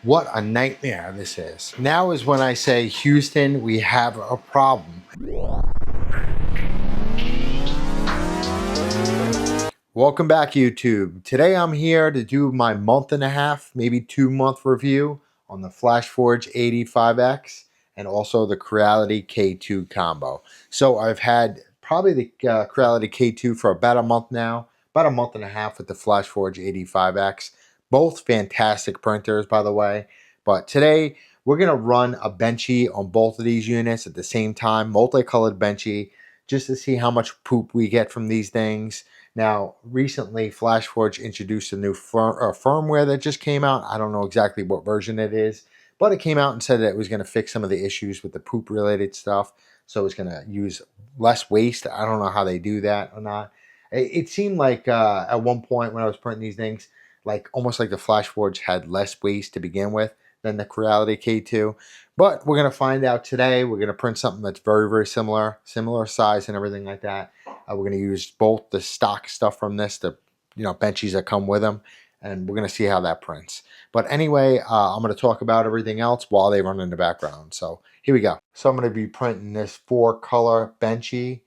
What a nightmare this is. Now is when I say, Houston, we have a problem. Welcome back, YouTube. Today I'm here to do my month and a half, maybe 2 month review on the Flashforge AD5X and also the Creality K2 combo. So I've had probably the Creality K2 for about a month now, about a month and a half with the Flashforge AD5X. Both fantastic printers, by the way. But today we're going to run a benchy on both of these units at the same time, multicolored benchy, just to see how much poop we get from these things. Now, recently, Flashforge introduced a new firmware that just came out. I don't know exactly what version it is, but it came out and said that it was going to fix some of the issues with the poop-related stuff. So it's going to use less waste. I don't know how they do that or not. It seemed like at one point when I was printing these things, like almost like the Flashforge had less waste to begin with than the Creality K2. But we're going to find out today. We're going to print something that's very, very similar size and everything like that. We're going to use both the stock stuff from this, the benchies that come with them, and we're going to see how that prints. But anyway, I'm going to talk about everything else while they run in the background. So here we go. So I'm going to be printing this 4-color benchy.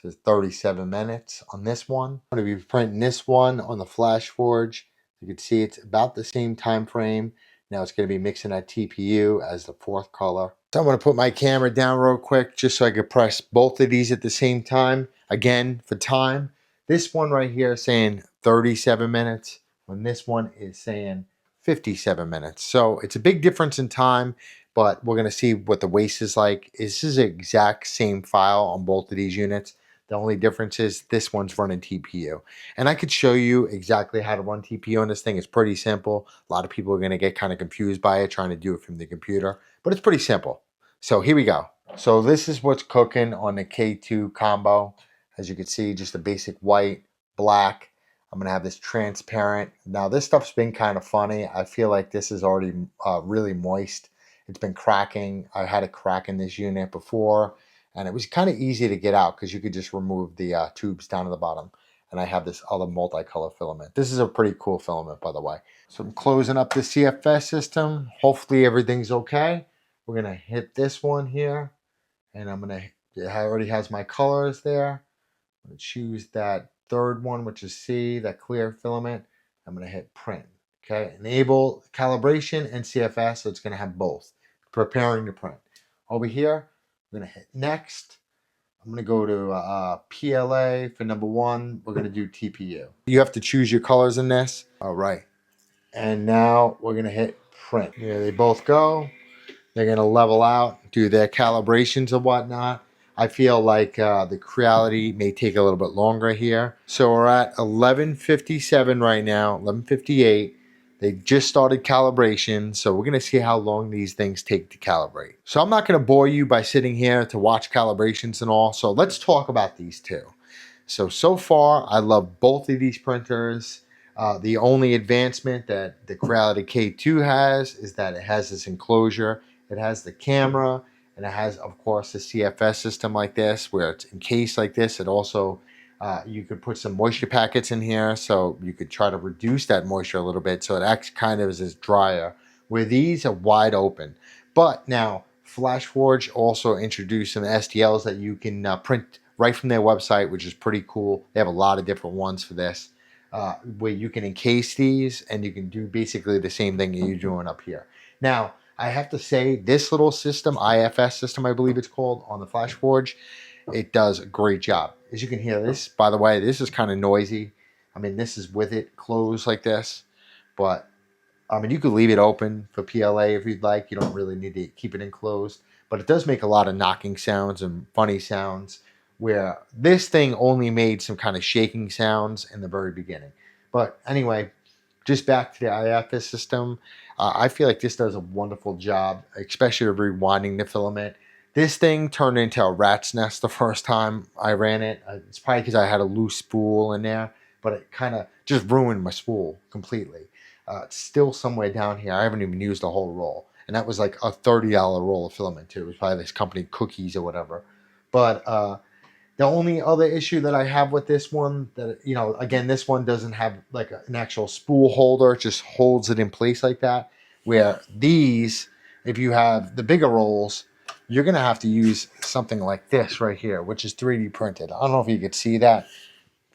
This is 37 minutes on this one. I'm going to be printing this one on the Flashforge. You can see it's about the same time frame. Now it's going to be mixing that TPU as the 4th color. So I'm going to put my camera down real quick just so I could press both of these at the same time. Again, for time, this one right here is saying 37 minutes, when this one is saying 57 minutes. So it's a big difference in time, but we're going to see what the waste is like. This is the exact same file on both of these units. The only difference is this one's running TPU. And I could show you exactly how to run TPU on this thing. It's pretty simple. A lot of people are going to get kind of confused by it, trying to do it from the computer, but it's pretty simple. So here we go. So this is what's cooking on the K2 combo. As you can see, just a basic white, black. I'm going to have this transparent. Now this stuff's been kind of funny. I feel like this is already really moist. It's been cracking. I had a crack in this unit before, and it was kind of easy to get out because you could just remove the tubes down to the bottom. And I have this other multicolor filament. This is a pretty cool filament, by the way. So I'm closing up the CFS system. Hopefully everything's okay. We're going to hit this one here, and it already has my colors there. I'm going to choose that third one, which is C, that clear filament. I'm going to hit print. Okay, enable calibration and CFS, so it's going to have both. Preparing to print. Over here, I'm going to hit next. I'm going to go to PLA for number 1. We're going to do TPU. You have to choose your colors in this. All right. And now we're going to hit print. Here they both go. They're going to level out, do their calibrations and whatnot. I feel like the Creality may take a little bit longer here. So we're at 11:57 right now, 11:58. They just started calibration, so we're going to see how long these things take to calibrate. So I'm not going to bore you by sitting here to watch calibrations and all. So let's talk about these two. So far, I love both of these printers. The only advancement that the Creality K2 has is that it has this enclosure. It has the camera, and it has, of course, the CFS system like this, where it's encased like this. It also, you could put some moisture packets in here, so you could try to reduce that moisture a little bit, so it acts kind of as drier, where these are wide open. But now, Flashforge also introduced some STLs that you can print right from their website, which is pretty cool. They have a lot of different ones for this, where you can encase these, and you can do basically the same thing that you're doing up here. Now, I have to say, this little system, IFS system, I believe it's called, on the Flashforge, it does a great job. As you can hear this, by the way, this is kind of noisy. I mean, this is with it closed like this, but I mean, you could leave it open for PLA if you'd like. You don't really need to keep it enclosed, but it does make a lot of knocking sounds and funny sounds, where this thing only made some kind of shaking sounds in the very beginning. But anyway, just back to the IFS system, I feel like this does a wonderful job, especially of rewinding the filament. This thing turned into a rat's nest the first time I ran it. It's probably because I had a loose spool in there, but it kind of just ruined my spool completely. It's still somewhere down here. I haven't even used the whole roll. And that was like a $30 roll of filament too. It was probably this company Cookies or whatever. But the only other issue that I have with this one, that, again, this one doesn't have like an actual spool holder. It just holds it in place like that. Where these, if you have the bigger rolls, you're going to have to use something like this right here, which is 3D printed. I don't know if you could see that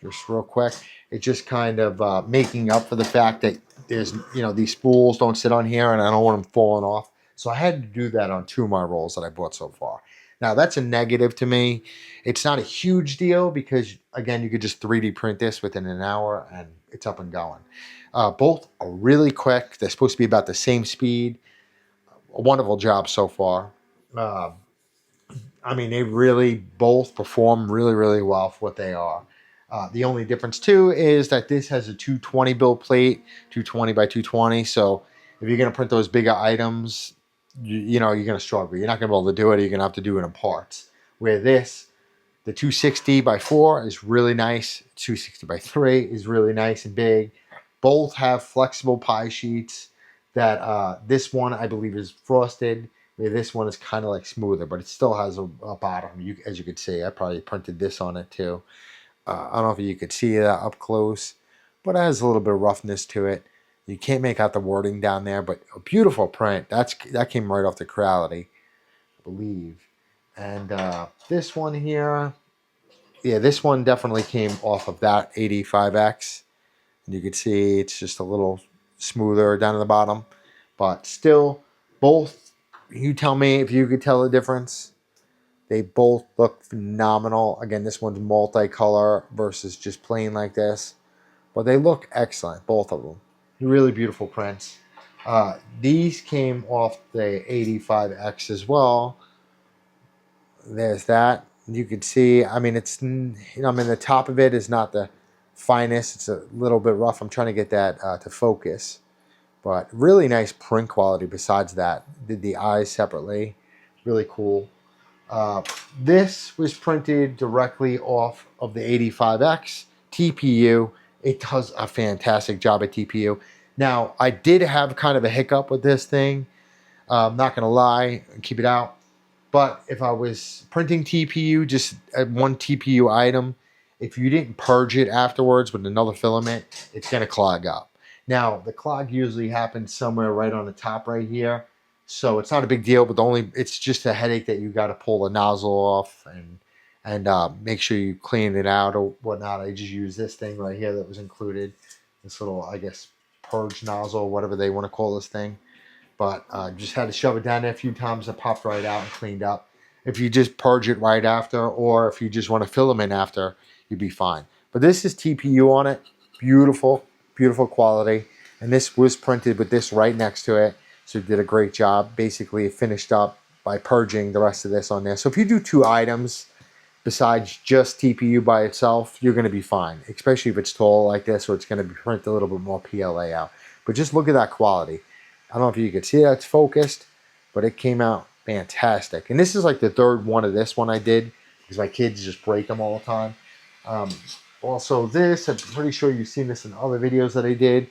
just real quick. It's just kind of making up for the fact that there's, these spools don't sit on here and I don't want them falling off. So I had to do that on 2 of my rolls that I bought so far. Now that's a negative to me. It's not a huge deal because, again, you could just 3D print this within an hour and it's up and going. Both are really quick. They're supposed to be about the same speed. A wonderful job so far. I mean, they really both perform really, really well for what they are. The only difference, too, is that this has a 220 build plate, 220 by 220. So if you're going to print those bigger items, you're going to struggle. You're not going to be able to do it. You're going to have to do it in parts. Where this, the 260 by 4 is really nice. 260 by 3 is really nice and big. Both have flexible pie sheets that this one, I believe, is frosted. Where this one is kind of like smoother, but it still has a bottom. As you could see, I probably printed this on it too. I don't know if you could see that up close, but it has a little bit of roughness to it. You can't make out the wording down there, but a beautiful print. That came right off the Creality, I believe. And this one here, yeah, this one definitely came off of that AD5X. And you can see it's just a little smoother down at the bottom, but still both. You tell me if you could tell the difference. They both look phenomenal. Again, this one's multicolor versus just plain like this. But they look excellent, both of them. Really beautiful prints. These came off the AD5X as well. There's that. You can see, I mean, it's, the top of it is not the finest. It's a little bit rough. I'm trying to get that to focus. But really nice print quality besides that. Did the eyes separately. Really cool. This was printed directly off of the AD5X TPU. It does a fantastic job at TPU. Now, I did have kind of a hiccup with this thing. I'm not going to lie. Keep it out. But if I was printing TPU, just one TPU item, if you didn't purge it afterwards with another filament, it's going to clog up. Now, the clog usually happens somewhere right on the top right here. So it's not a big deal, but it's just a headache that you got to pull the nozzle off and make sure you clean it out or whatnot. I just use this thing right here that was included. This little, I guess, purge nozzle, whatever they want to call this thing. But just had to shove it down there a few times. It popped right out and cleaned up. If you just purge it right after, or if you just want to filament after, you'd be fine. But this is TPU on it. Beautiful, beautiful quality. And this was printed with this right next to it. So it did a great job. Basically, it finished up by purging the rest of this on there. So if you do 2 items besides just TPU by itself, you're going to be fine. Especially if it's tall like this, or it's going to be printed a little bit more PLA out. But just look at that quality. I don't know if you can see that it's focused, but it came out fantastic. And this is like the 3rd one of this one I did, because my kids just break them all the time. Also this, I'm pretty sure you've seen this in other videos that I did,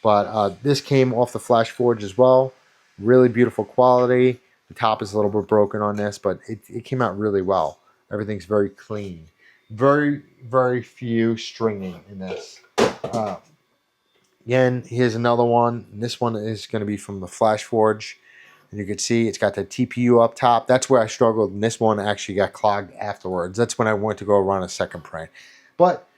but this came off the Flashforge as well. Really beautiful quality. The top is a little bit broken on this, but it came out really well. Everything's very clean. Very, very few stringing in this. Again, here's another one. This one is going to be from the Flashforge. And you can see it's got the TPU up top. That's where I struggled. And this one actually got clogged afterwards. That's when I went to go run a second print. But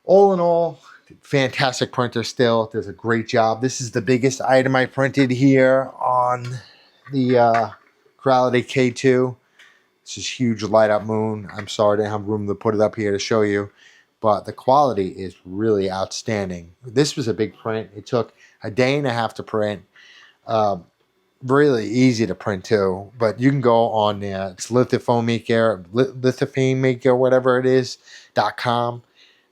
all in all, fantastic printer still. Does a great job. This is the biggest item I printed here on the Creality K2. It's this huge light up moon. I'm sorry I didn't have room to put it up here to show you. But the quality is really outstanding. This was a big print. It took a day and a half to print. Really easy to print too. But you can go on there. It's Lithophane whatever it is, .com.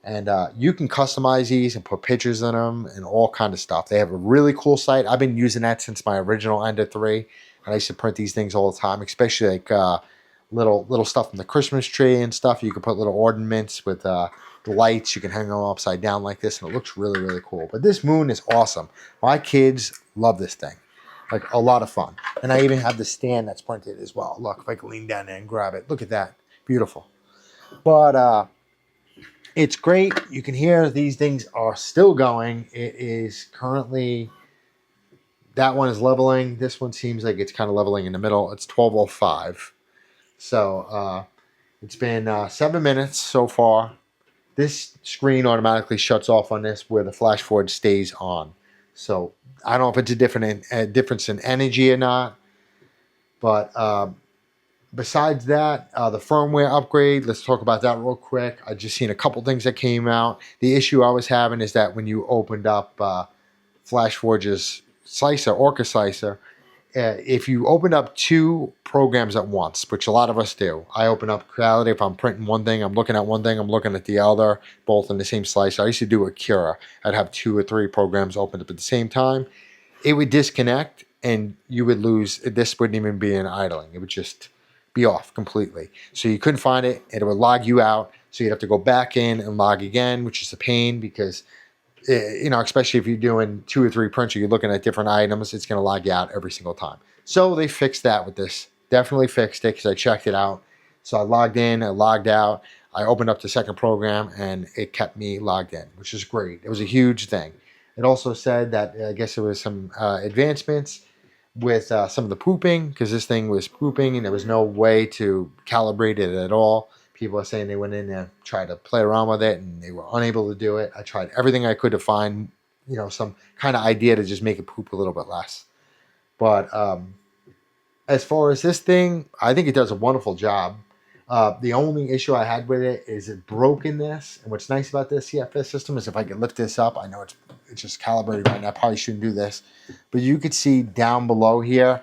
And you can customize these and put pictures in them and all kind of stuff. They have a really cool site. I've been using that since my original Ender 3. And I used to print these things all the time, especially like little stuff from the Christmas tree and stuff. You can put little ornaments with the lights. You can hang them upside down like this, and it looks really, really cool. But this moon is awesome. My kids love this thing. Like, a lot of fun. And I even have the stand that's printed as well. Look, if I can lean down there and grab it. Look at that. Beautiful. But it's great. You can hear these things are still going. It is currently that one is leveling. This one seems like it's kind of leveling in the middle. It's 12:05. So it's been 7 minutes so far. This screen automatically shuts off on this where the Flashforge stays on. So I don't know if it's a difference in energy or not. But besides that, the firmware upgrade, let's talk about that real quick. I just seen a couple things that came out. The issue I was having is that when you opened up Flashforge's slicer, Orca slicer, if you open up two programs at once, which a lot of us do, I open up Creality. If I'm printing one thing, I'm looking at one thing, I'm looking at the other, both in the same slicer. I used to do a Cura. I'd have 2 or 3 programs opened up at the same time. It would disconnect and you would lose. This wouldn't even be in idling. It would just be off completely. So you couldn't find it. It would log you out. So you'd have to go back in and log again, which is a pain because especially if you're doing 2 or 3 prints or you're looking at different items, it's going to log you out every single time. So they fixed that with this. Definitely fixed it because I checked it out. So I logged in, I logged out, I opened up the second program, and it kept me logged in, which is great. It was a huge thing. It also said that I guess there was some advancements with some of the pooping because this thing was pooping and there was no way to calibrate it at all. People are saying they went in and tried to play around with it and they were unable to do it. I tried everything I could to find, some kind of idea to just make it poop a little bit less. But as far as this thing, I think it does a wonderful job. The only issue I had with it is it broke in this. And what's nice about this CFS system is if I can lift this up, I know it's just calibrated right now. I probably shouldn't do this. But you could see down below here,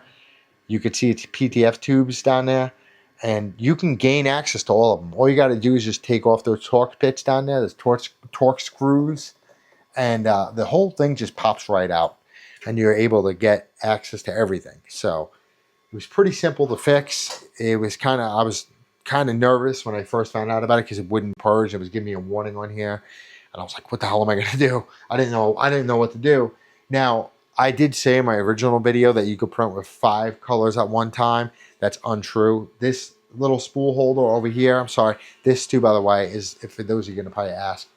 you could see it's PTF tubes down there. And you can gain access to all of them. All you got to do is just take off those torque pits down there, those torque screws, and the whole thing just pops right out. And you're able to get access to everything. So it was pretty simple to fix. I was kind of nervous when I first found out about it because it wouldn't purge. It was giving me a warning on here. And I was like, what the hell am I going to do? I didn't know what to do. Now, I did say in my original video that you could print with 5 colors at one time. That's untrue. This little spool holder over here, I'm sorry. This too, by the way, is, if for those of you going to probably ask,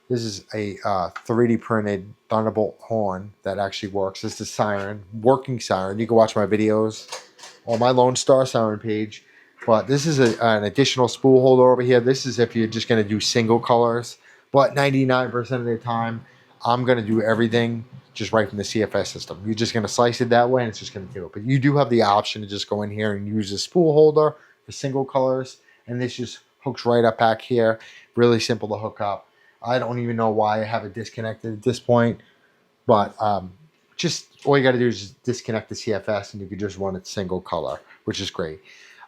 this is a 3D printed Thunderbolt horn that actually works. This is siren, working siren. You can watch my videos on my Lone Star Siren page. But this is an additional spool holder over here. This is if you're just going to do single colors. But 99% of the time, I'm going to do everything just right from the CFS system. You're just going to slice it that way and it's just going to do it. But you do have the option to just go in here and use a spool holder for single colors. And this just hooks right up back here. Really simple to hook up. I don't even know why I have it disconnected at this point. But just all you got to do is just disconnect the CFS and you can just run it single color, which is great.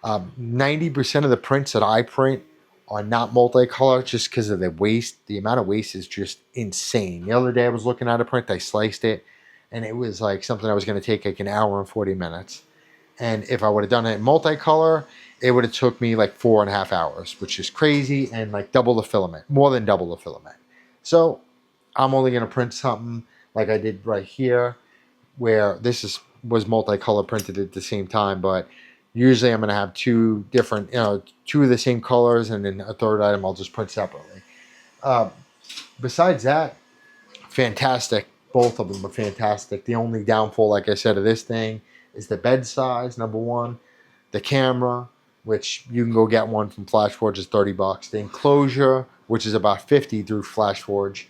90% of the prints that I print are not multicolor just because of the waste. The amount of waste is just insane. The other day I was looking at a print, I sliced it, and it was like something that was going to take like an hour and 40 minutes. And if I would have done it in multicolor, it would have took me like 4.5 hours, which is crazy, and like double the filament, more than double the filament. So I'm only going to print something like I did right here, where this was multicolor printed at the same time, but usually I'm going to have 2 different, 2 of the same colors, and then a third item I'll just print separately. Besides that, fantastic. Both of them are fantastic. The only downfall, like I said, of this thing is the bed size, number one. The camera, which you can go get one from Flashforge, is $30. The enclosure, which is about $50 through Flashforge.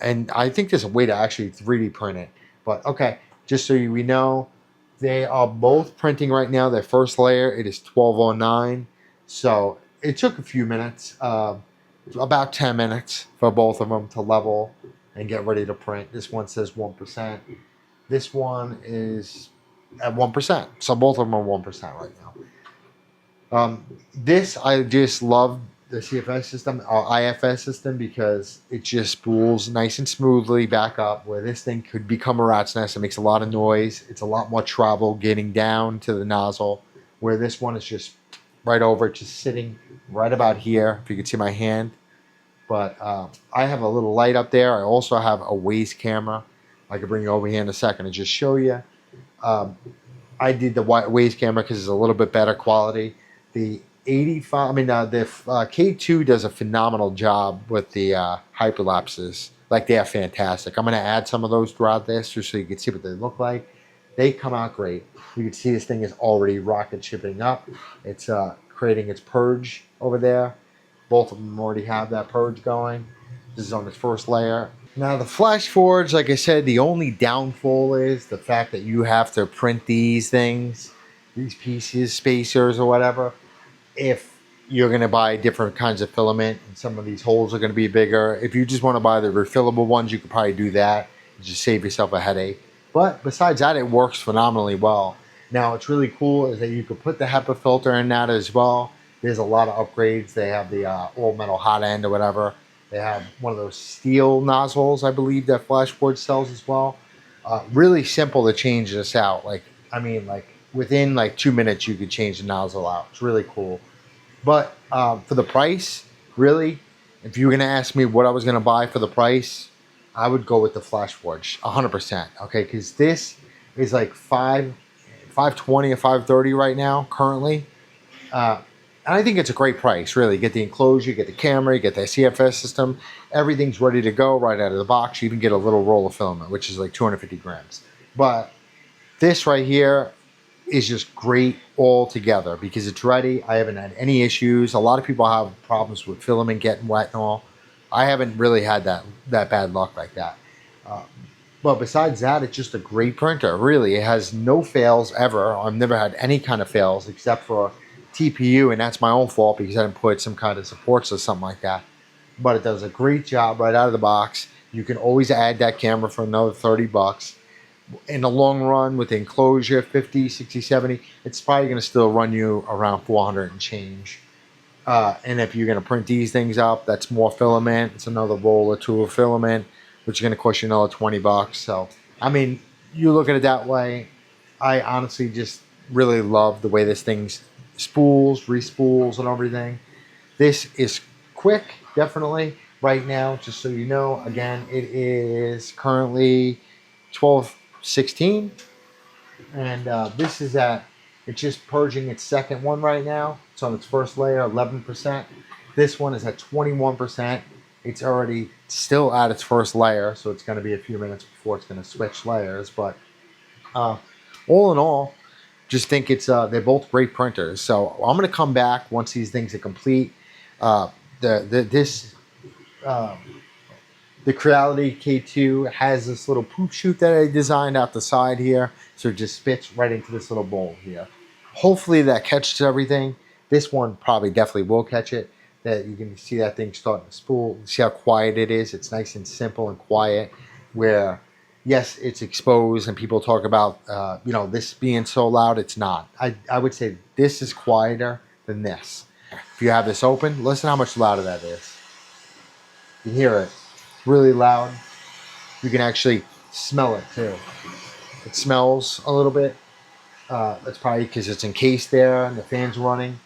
And I think there's a way to actually 3D print it. But okay, just so we know, they are both printing right now. Their first layer, it is 1209. So it took a few minutes, about 10 minutes for both of them to level and get ready to print. This one says 1%. This one is at 1%. So both of them are 1% right now. This, I just love the CFS system or IFS system because it just spools nice and smoothly back up, where this thing could become a rat's nest. It makes a lot of noise. It's a lot more trouble getting down to the nozzle, where this one is just right over, just sitting right about here, if you can see my hand. But I have a little light up there. I also have a waist camera. I could bring you over here in a second and just show you. I did the waist camera because it's a little bit better quality. The K2 does a phenomenal job with the hyperlapses. Like, they are fantastic. I'm going to add some of those throughout this just so you can see what they look like. They come out great. You can see this thing is already rocket shipping up. It's creating its purge over there. Both of them already have that purge going. This is on its first layer. Now the Flashforge, like I said, the only downfall is the fact that you have to print these things, these pieces, spacers or whatever, if you're going to buy different kinds of filament, and some of these holes are going to be bigger. If you just want to buy the refillable ones, you could probably do that. Just save yourself a headache. But besides that, it works phenomenally well. Now, what's really cool is that you could put the HEPA filter in that as well. There's a lot of upgrades. They have the all metal hot end or whatever. They have one of those steel nozzles, I believe, that Flashforge sells as well. Really simple to change this out. Like within like 2 minutes, you could change the nozzle out. It's really cool. But for the price, really, if you were gonna ask me what I was gonna buy for the price, I would go with the Flashforge, 100%. Okay, because this is like 520 or 530 right now currently. And I think it's a great price, really. You get the enclosure, you get the camera, you get the CFS system. Everything's ready to go right out of the box. You even get a little roll of filament, which is like 250 grams. But this right here is just great all together because it's ready. I haven't had any issues. A lot of people have problems with filament getting wet and all. I haven't really had that bad luck like that. But besides that, it's just a great printer. Really, it has no fails ever. I've never had any kind of fails except for TPU, and that's my own fault because I didn't put some kind of supports or something like that. But it does a great job right out of the box. You can always add that camera for another 30 bucks. In the long run with the enclosure, 50, 60, 70, it's probably going to still run you around 400 and change. And if you're going to print these things up, that's more filament. It's another roll or two of filament, which is going to cost you another 20 bucks. So, I mean, you look at it that way. I honestly just really love the way this thing's spools, respools, and everything. This is quick, definitely. Right now, just so you know, again, it is currently 12:16, and this is it's just purging its second one right now. It's on its first layer, 11%. This one is at 21%. It's already still at its first layer, so it's going to be a few minutes before it's going to switch layers. But all in all, just think they're both great printers. So I'm going to come back once these things are complete. The Creality K2 has this little poop chute that I designed out the side here, so it just spits right into this little bowl here. Hopefully that catches everything. This one probably definitely will catch it. That you can see that thing starting to spool. See how quiet it is? It's nice and simple and quiet. Where, yes, it's exposed, and people talk about this being so loud. It's not. I would say this is quieter than this. If you have this open, listen how much louder that is. You hear it. Really loud. You can actually smell it too. It smells a little bit. That's probably because it's encased there and the fan's running.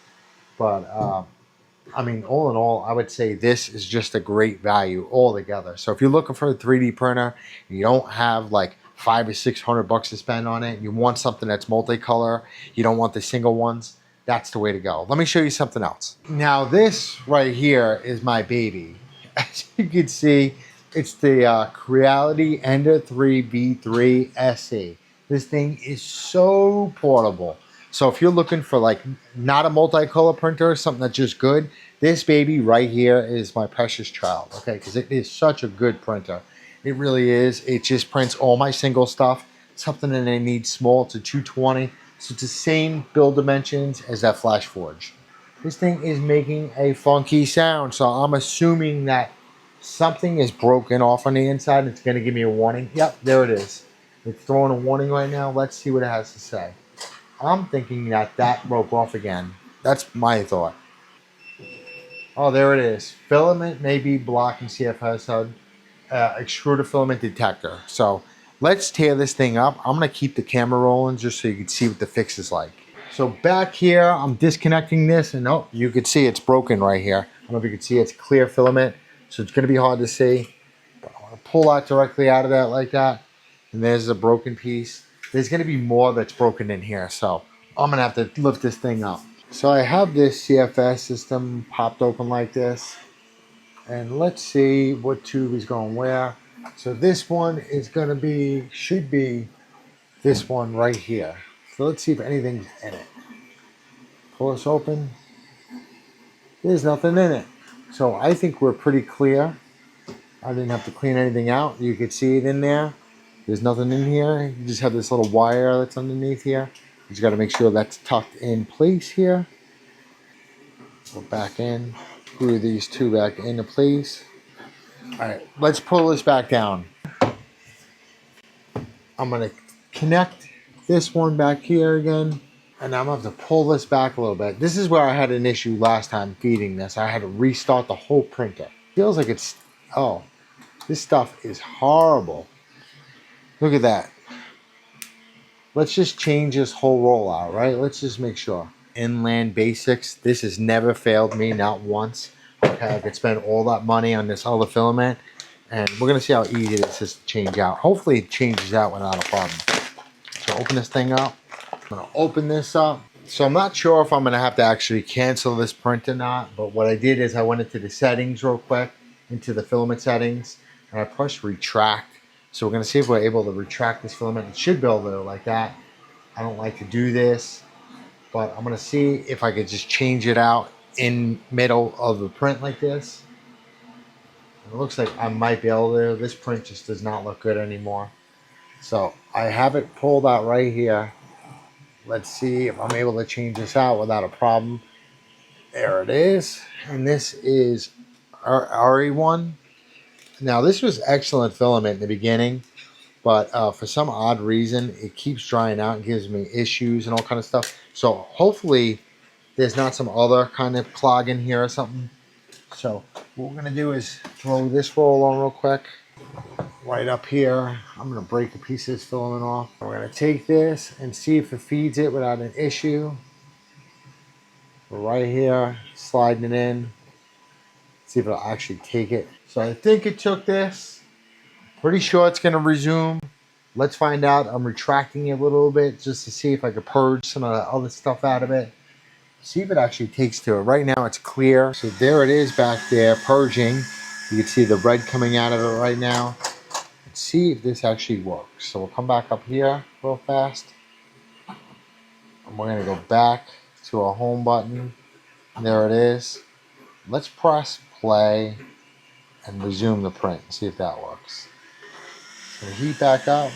But I mean, all in all, I would say this is just a great value altogether. So if you're looking for a 3D printer, you don't have like $500 or $600 to spend on it. You want something that's multicolor. You don't want the single ones. That's the way to go. Let me show you something else. Now this right here is my baby. As you can see, it's the Creality Ender 3 V3 SE. This thing is so portable. So if you're looking for like not a multicolor printer, something that's just good, this baby right here is my precious child. Okay, because it is such a good printer. It really is. It just prints all my single stuff. Something that I need small to 220. So it's the same build dimensions as that Flashforge. This thing is making a funky sound. So I'm assuming that something is broken off on the inside. It's going to give me a warning. Yep, there it is. It's throwing a warning right now. Let's see what it has to say. I'm thinking that broke off again. That's my thought. Oh, there it is. Filament may be blocking CFS HUD. Extruder filament detector. So let's tear this thing up. I'm going to keep the camera rolling just so you can see what the fix is like. So back here, I'm disconnecting this, and oh, you can see it's broken right here. I don't know if you can see it's clear filament, so it's going to be hard to see. But I want to pull that directly out of that like that, and there's a broken piece. There's going to be more that's broken in here, so I'm going to have to lift this thing up. So I have this CFS system popped open like this, and let's see what tube is going where. So this one is going to be, should be this one right here. So let's see if anything's in it. Pull this open. There's nothing in it. So I think we're pretty clear. I didn't have to clean anything out. You could see it in there. There's nothing in here. You just have this little wire that's underneath here. You just got to make sure that's tucked in place here. Go back in. Screw these two back into place. All right, let's pull this back down. I'm going to connect this one back here again. And I'm going to have to pull this back a little bit. This is where I had an issue last time feeding this. I had to restart the whole printer. Feels like it's, oh, this stuff is horrible. Look at that. Let's just change this whole roll out, right? Let's just make sure. Inland Basics. This has never failed me, not once. Okay, I could spend all that money on this other filament. And we're going to see how easy this is to change out. Hopefully it changes out without a problem. So open this thing up. I'm going to open this up. So I'm not sure if I'm going to have to actually cancel this print or not. But what I did is I went into the settings real quick, into the filament settings. And I pushed retract. So we're going to see if we're able to retract this filament. It should be able to like that. I don't like to do this. But I'm going to see if I could just change it out in middle of the print like this. It looks like I might be able to. This print just does not look good anymore. So I have it pulled out right here. Let's see if I'm able to change this out without a problem. There it is. And this is RE1. Now this was excellent filament in the beginning. But for some odd reason, it keeps drying out and gives me issues and all kind of stuff. So hopefully there's not some other kind of clog in here or something. So what we're going to do is throw this roll on real quick. Right up here, I'm going to break a piece of this filament off. We're going to take this and see if it feeds it without an issue. We're right here, sliding it in. See if it'll actually take it. So I think it took this. Pretty sure it's going to resume. Let's find out. I'm retracting it a little bit just to see if I could purge some of the other stuff out of it. See if it actually takes to it. Right now it's clear. So there it is back there purging. You can see the red coming out of it right now. Let's see if this actually works. So we'll come back up here real fast. And we're going to go back to our home button. There it is. Let's press play and resume the print and see if that works. So heat back up.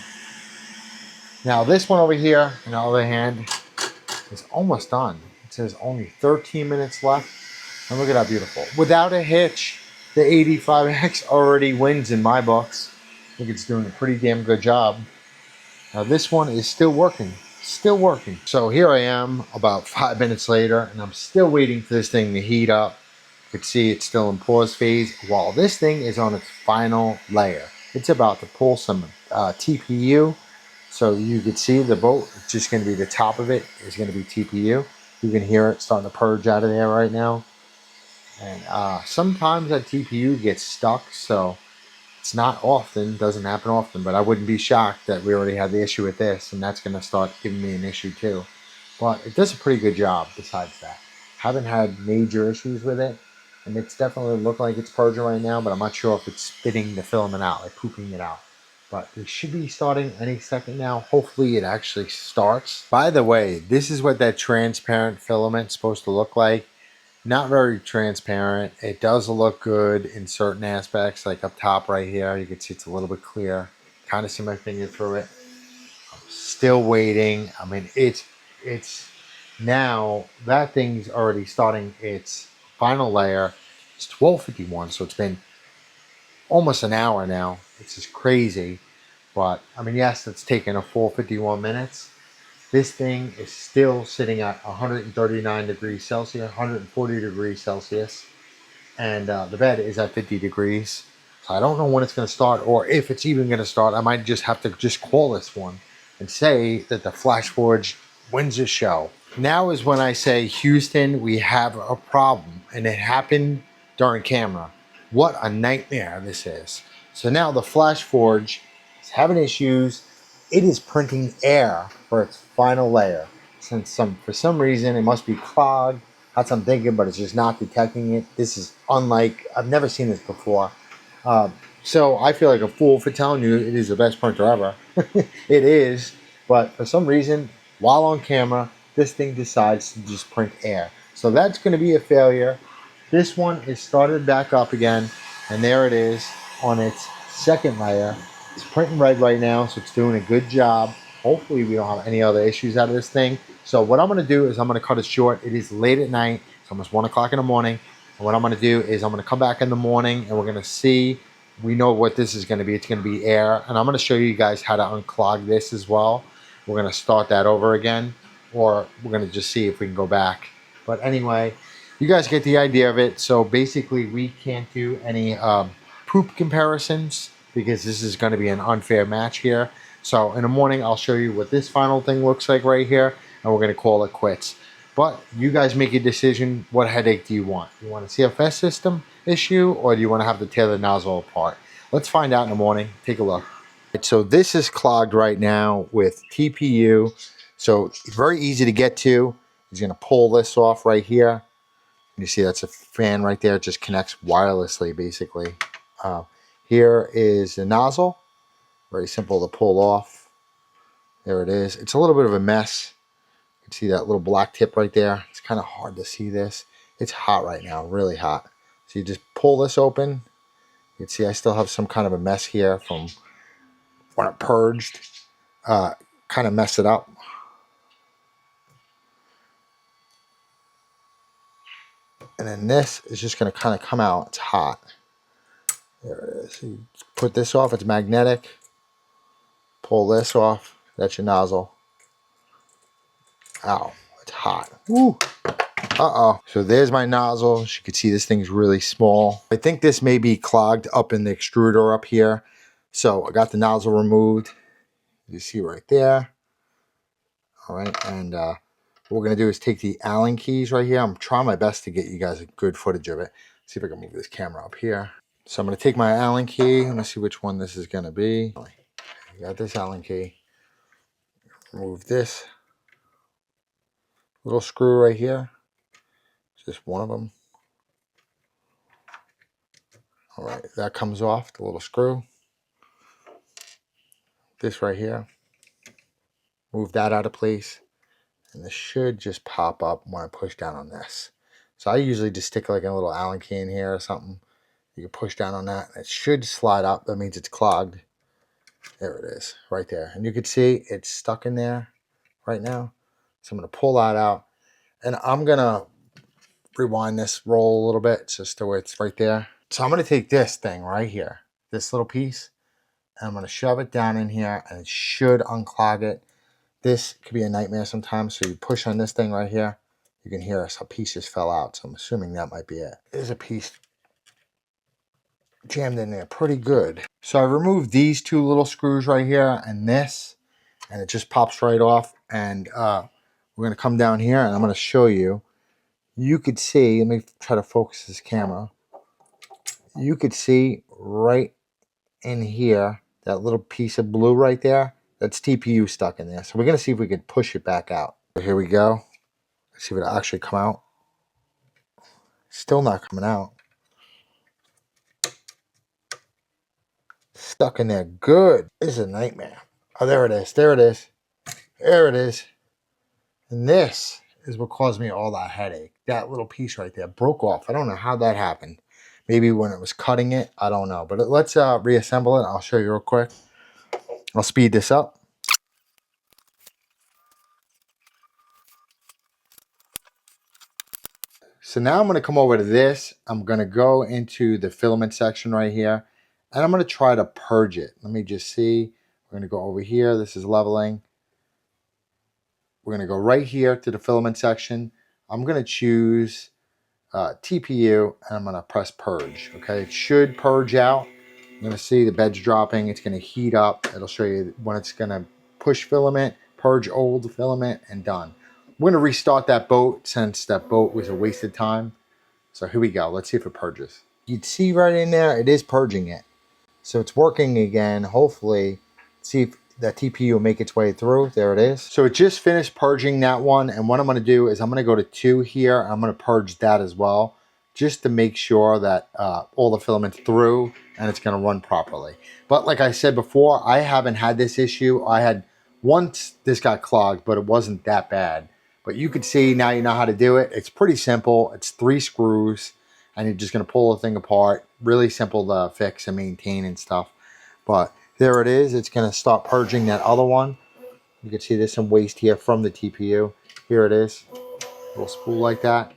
Now this one over here, on the other hand, is almost done. It says only 13 minutes left. And look at how beautiful. Without a hitch, the AD5X already wins in my books. I think it's doing a pretty damn good job. Now this one is still working. Still working. So here I am about 5 minutes later, and I'm still waiting for this thing to heat up. You can see it's still in pause phase while this thing is on its final layer. It's about to pull some TPU. So you can see the boat, it's just going to be the top of it is going to be TPU. You can hear it starting to purge out of there right now. And sometimes that TPU gets stuck, so it's not often, doesn't happen often, but I wouldn't be shocked that we already had the issue with this, and that's going to start giving me an issue too. But it does a pretty good job besides that. Haven't had major issues with it, and it's definitely looking like it's purging right now, but I'm not sure if it's spitting the filament out, like pooping it out. But it should be starting any second now. Hopefully it actually starts. By the way, this is what that transparent filament is supposed to look like. Not very transparent. It does look good in certain aspects, like up top right here. You can see it's a little bit clear. Kind of see my finger through it. I'm still waiting. I mean, it's now that thing's already starting its final layer. It's 12:51, so it's been almost an hour now. It's just crazy. But I mean, yes, it's taken a full 51 minutes. This thing is still sitting at 139 degrees Celsius, 140 degrees Celsius, and the bed is at 50 degrees. So I don't know when it's going to start, or if it's even going to start. I might just have to just call this one and say that the Flashforge wins the show. Now is when I say, Houston, we have a problem, and it happened during camera. What a nightmare this is. So now the Flashforge is having issues. It is printing air for its final layer. Since for some reason it must be clogged. That's what I'm thinking, but it's just not detecting it. This is unlike, I've never seen this before. So I feel like a fool for telling you it is the best printer ever. It is. but for some reason, while on camera, this thing decides to just print air. So that's going to be a failure. This one is started back up again, and there it is on its second layer. It's printing red right now, so it's doing a good job. Hopefully we don't have any other issues out of this thing. So what I'm going to do is I'm going to cut it short. It is late at night. It's almost 1 o'clock in the morning. And what I'm going to do is I'm going to come back in the morning, and we're going to see. We know what this is going to be. It's going to be air. And I'm going to show you guys how to unclog this as well. We're going to start that over again, or we're going to just see if we can go back. But anyway, you guys get the idea of it. So basically we can't do any poop comparisons because this is going to be an unfair match here. So in the morning, I'll show you what this final thing looks like right here, and we're going to call it quits. But you guys make a decision. What headache do you want? You want a CFS system issue, or do you want to have to tear the nozzle apart? Let's find out in the morning. Take a look. So this is clogged right now with TPU. So it's very easy to get to. He's going to pull this off right here. You see that's a fan right there. It just connects wirelessly, basically. Here is the nozzle. Very simple to pull off. There it is. It's a little bit of a mess. You can see that little black tip right there. It's kind of hard to see this. It's hot right now, really hot. So you just pull this open. You can see I still have some kind of a mess here from when it purged. Kind of messed it up. And then this is just going to kind of come out. It's hot. There it is. So you put this off. It's magnetic. Pull this off. That's your nozzle. Ow. It's hot. Woo. Uh-oh. So there's my nozzle. As you can see, this thing's really small. I think this may be clogged up in the extruder up here. So I got the nozzle removed. You see right there. All right. And what we're going to do is take the Allen keys right here. I'm trying my best to get you guys a good footage of it. See if I can move this camera up here. So I'm going to take my Allen key. Let me see which one this is going to be. I got this Allen key. Remove this little screw right here. It's just one of them. All right, that comes off, the little screw. This right here. Move that out of place. And this should just pop up when I push down on this. So I usually just stick like a little Allen key in here or something. You can push down on that. It should slide up. That means it's clogged. There it is, right there. And you can see it's stuck in there right now. So I'm going to pull that out. And I'm going to rewind this roll a little bit just so it's right there. So I'm going to take this thing right here, this little piece, and I'm going to shove it down in here, and it should unclog it. This could be a nightmare sometimes. So you push on this thing right here. You can hear a piece just fell out. So I'm assuming that might be it. There's a piece jammed in there pretty good. So I removed these two little screws right here and this, and it just pops right off. And we're going to come down here, and I'm going to show you. You could see, let me try to focus this camera. You could see right in here, that little piece of blue right there, that's TPU stuck in there. So we're going to see if we can push it back out. So here we go. Let's see if it'll actually come out. Still not coming out. Stuck in there good. This is a nightmare. Oh, there it is. There it is. There it is. And this is what caused me all that headache. That little piece right there broke off. I don't know how that happened. Maybe when it was cutting it. I don't know. But let's reassemble it. I'll show you real quick. I'll speed this up. So now I'm going to come over to this. I'm going to go into the filament section right here. And I'm going to try to purge it. Let me just see. We're going to go over here. This is leveling. We're going to go right here to the filament section. I'm going to choose TPU, and I'm going to press purge. Okay, it should purge out. You're going to see the bed's dropping. It's going to heat up. It'll show you when it's going to push filament, purge old filament, and done. We're going to restart that boat since that boat was a wasted time. So here we go. Let's see if it purges. You'd see right in there, it is purging it. So it's working again. Hopefully, see if that TPU will make its way through. There it is. So it just finished purging that one. And what I'm going to do is I'm going to go to 2 here. I'm going to purge that as well, just to make sure that all the filament's through and it's going to run properly. But like I said before, I haven't had this issue. I had Once this got clogged, but it wasn't that bad. But you could see now you know how to do it. It's pretty simple. It's 3 screws, and you're just going to pull the thing apart. Really simple to fix and maintain and stuff. But there it is. It's going to start purging that other one. You can see there's some waste here from the TPU. Here it is. A little spool like that.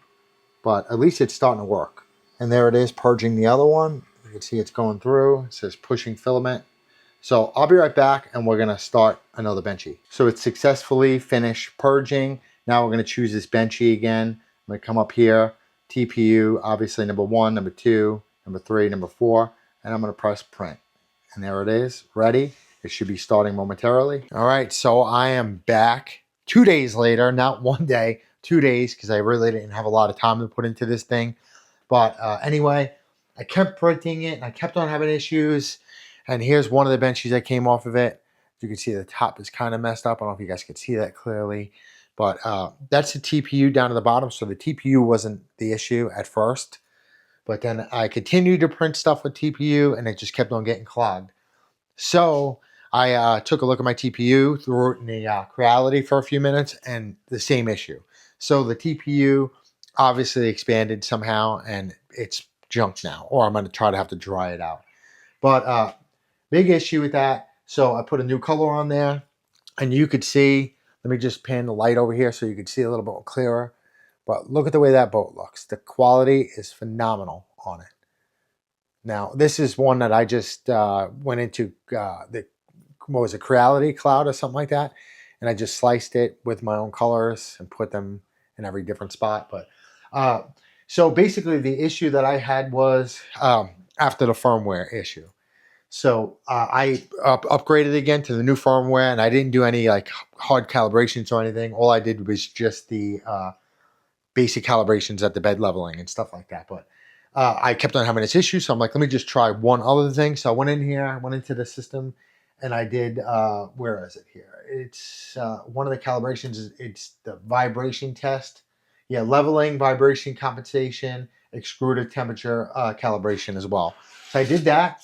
But at least it's starting to work. And there it is, purging the other one. You can see it's going through. It says pushing filament. So I'll be right back, and we're going to start another benchy. So it's successfully finished purging. Now we're going to choose this benchy again. I'm going to come up here, TPU, obviously number 1, number 2, number 3, number 4, and I'm going to press print. And there it is, ready. It should be starting momentarily. All right, so I am back 2 days later, not 1 day, 2 days, because I really didn't have a lot of time to put into this thing. But anyway, I kept printing it, and I kept on having issues. And here's one of the benches that came off of it. You can see the top is kind of messed up. I don't know if you guys can see that clearly. But that's the TPU down at the bottom. So the TPU wasn't the issue at first. But then I continued to print stuff with TPU, and it just kept on getting clogged. So I took a look at my TPU, threw it in the Creality for a few minutes, and the same issue. So the TPU obviously expanded somehow, and it's junk now. Or I'm going to try to have to dry it out. But big issue with that. So I put a new color on there, and you could see, let me just pan the light over here so you could see a little bit more clearer. But look at the way that boat looks. The quality is phenomenal on it. Now, this is one that I just went into what was it, Creality Cloud or something like that. And I just sliced it with my own colors and put them in every different spot. But so basically the issue that I had was after the firmware issue. So I upgraded again to the new firmware, and I didn't do any like hard calibrations or anything. All I did was just the basic calibrations at the bed leveling and stuff like that. But I kept on having this issue, so I'm like, let me just try one other thing. So I went in here, I went into the system, and I did, where is it here? It's one of the calibrations, it's the vibration test. Yeah, leveling, vibration compensation, extruder temperature calibration as well. So I did that.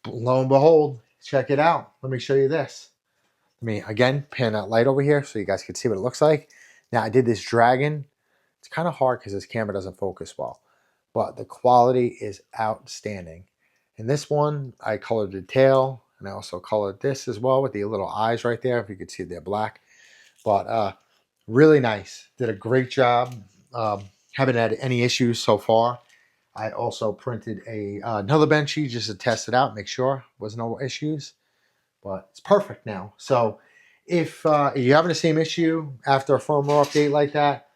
Lo and behold, check it out. Let me show you this. Let me, again, pan that light over here so you guys can see what it looks like. Now, I did this dragon. It's kind of hard because this camera doesn't focus well. But the quality is outstanding. In this one, I colored the tail. And I also colored this as well with the little eyes right there. If you could see, they're black. But really nice. Did a great job. Haven't had any issues so far. I also printed another benchy just to test it out, make sure there's no issues. But it's perfect now. So if you're having the same issue after a firmware update like that,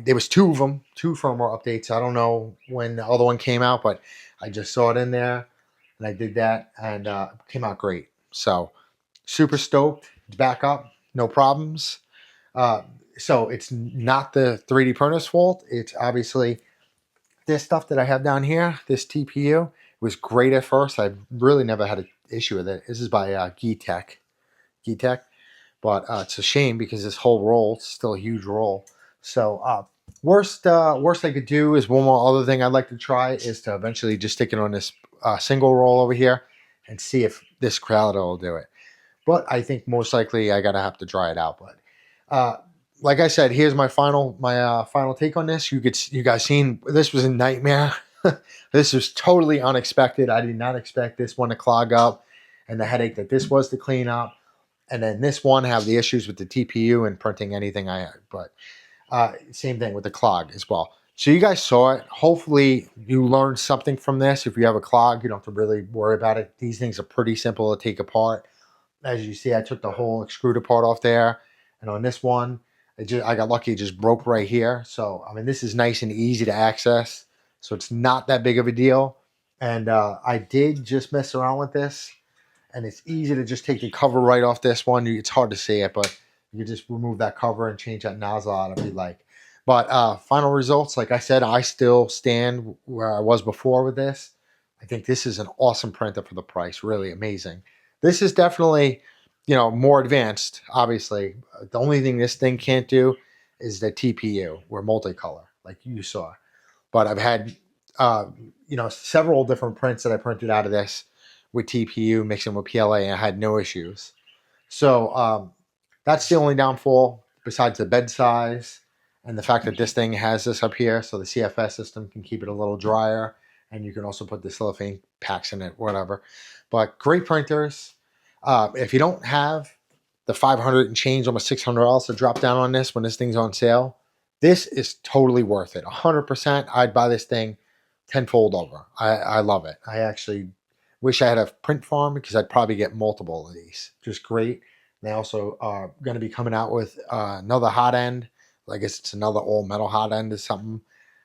there was 2 of them, 2 firmware updates. I don't know when the other one came out, but I just saw it in there, and I did that, and it came out great. So super stoked. It's back up, no problems. So it's not the 3D printer's fault. It's obviously this stuff that I have down here, this TPU, was great at first. I really never had an issue with it. This is by Geetech. But it's a shame because this whole roll is still a huge roll. So worst I could do is one more other thing I'd like to try is to eventually just stick it on this single roll over here and see if this Creality will do it. But I think most likely I gotta have to dry it out. But like I said, here's my final take on this. You guys seen this was a nightmare. This was totally unexpected. I did not expect this one to clog up, and the headache that this was to clean up, and then this one have the issues with the TPU and printing anything I had. But same thing with the clog as well. So you guys saw it. Hopefully you learned something from this. If you have a clog, you don't have to really worry about it. These things are pretty simple to take apart. As you see, I took the whole extruder part off there, and on this one, I got lucky, it just broke right here. So, I mean, this is nice and easy to access. So it's not that big of a deal. And I did just mess around with this. And it's easy to just take the cover right off this one. It's hard to see it, but you just remove that cover and change that nozzle out if you like. But final results, like I said, I still stand where I was before with this. I think this is an awesome printer for the price. Really amazing. This is definitely, more advanced, obviously. The only thing this thing can't do is the TPU or multicolor, like you saw. But I've had, several different prints that I printed out of this with TPU mixing with PLA, and I had no issues. So that's the only downfall besides the bed size and the fact that this thing has this up here, so the CFS system can keep it a little drier, and you can also put the cellophane packs in it, whatever. But great printers. If you don't have the 500 and change, almost $600 to drop down on this when this thing's on sale, this is totally worth it. 100%. I'd buy this thing tenfold over. I love it. I actually wish I had a print farm because I'd probably get multiple of these. Just great. They also are going to be coming out with another hot end. I guess it's another all metal hot end or something.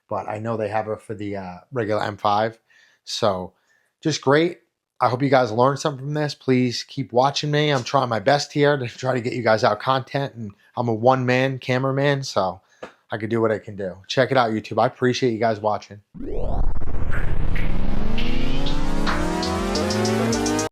But I know they have it for the regular M5. So just great. I hope you guys learned something from this. Please keep watching me. I'm trying my best here to try to get you guys out content. And I'm a one-man cameraman, so I can do what I can do. Check it out, YouTube. I appreciate you guys watching.